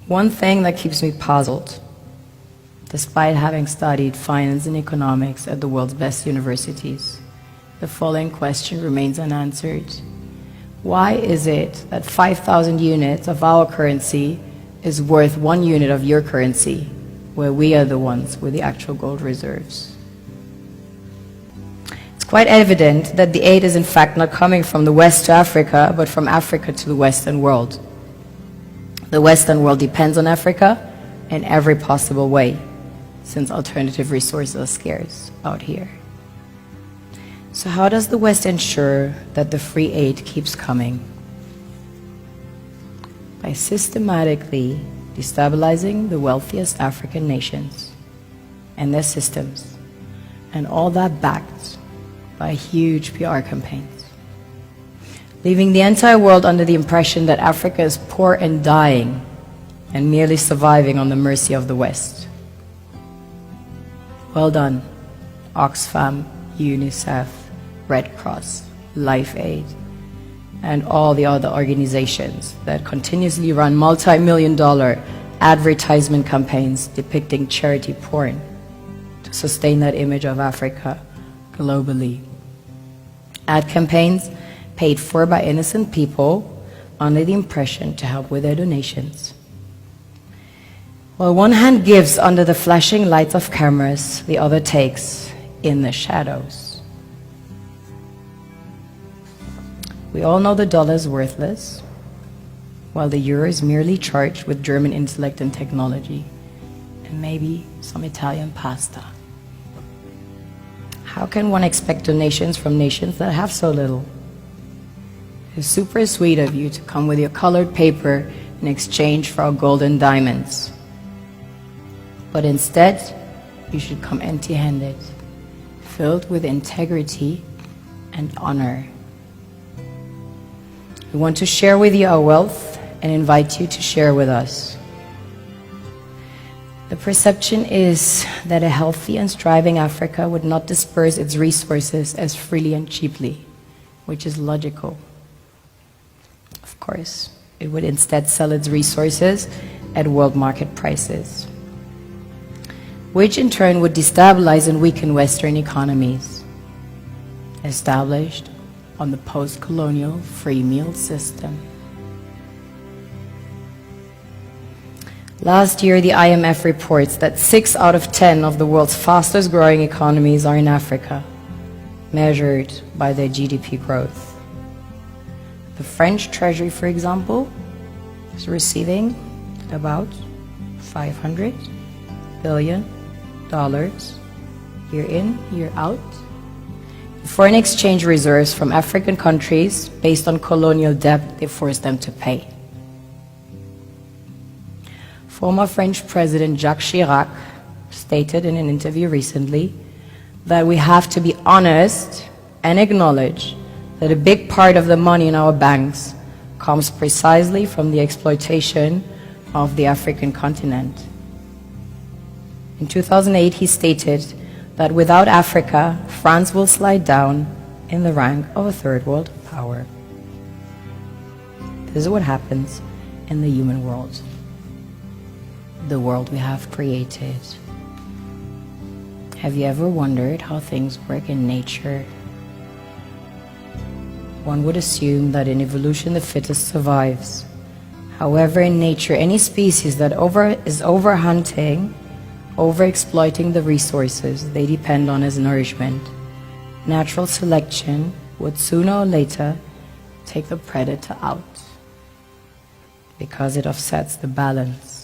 One thing that keeps me puzzled, despite having studied finance and economics at the world's best universities, the following question remains unanswered. Why is it that 5,000 units of our currency is worth 1 unit of your currency, where we are the ones with the actual gold reserves? It's quite evident that the aid is in fact not coming from the West to Africa, but from Africa to the Western world. The Western world depends on Africa in every possible way, since alternative resources are scarce out here. So how does the West ensure that the free aid keeps coming? By systematically destabilizing the wealthiest African nations and their systems, and all that backed by huge PR campaigns, leaving the entire world under the impression that Africa is poor and dying and merely surviving on the mercy of the West. Well done, Oxfam, UNICEF, Red Cross, Life Aid, and all the other organizations that continuously run multi-million-dollar advertisement campaigns depicting charity porn to sustain that image of Africa globally. Ad campaigns paid for by innocent people under the impression to help with their donations. While one hand gives under the flashing lights of cameras, the other takes in the shadows. We all know the dollar is worthless, while the euro is merely charged with German intellect and technology, and maybe some Italian pasta. How can one expect donations from nations that have so little? It's super sweet of you to come with your colored paper in exchange for our gold and diamonds. But instead, you should come empty-handed, filled with integrity and honor. We want to share with you our wealth and invite you to share with us. The perception is that a healthy and striving Africa would not disperse its resources as freely and cheaply, which is logical. Of course, it would instead sell its resources at world market prices, which in turn would destabilize and weaken Western economies, established on the post-colonial free meal system. Last year, the IMF reports that 6 out of 10 of the world's fastest growing economies are in Africa, measured by their GDP growth. The French Treasury, for example, is receiving about $500 billion year in, year out. Foreign exchange reserves from African countries based on colonial debt they forced them to pay. Former French President Jacques Chirac stated in an interview recently that we have to be honest and acknowledge that a big part of the money in our banks comes precisely from the exploitation of the African continent. In 2008, he stated that without Africa, France will slide down in the rank of a third world power. This is what happens in the human world, the world we have created. Have you ever wondered how things work in nature? One would assume that in evolution the fittest survives. However, in nature, any species that is overhunting, overexploiting the resources they depend on as nourishment, natural selection would sooner or later take the predator out, because it offsets the balance.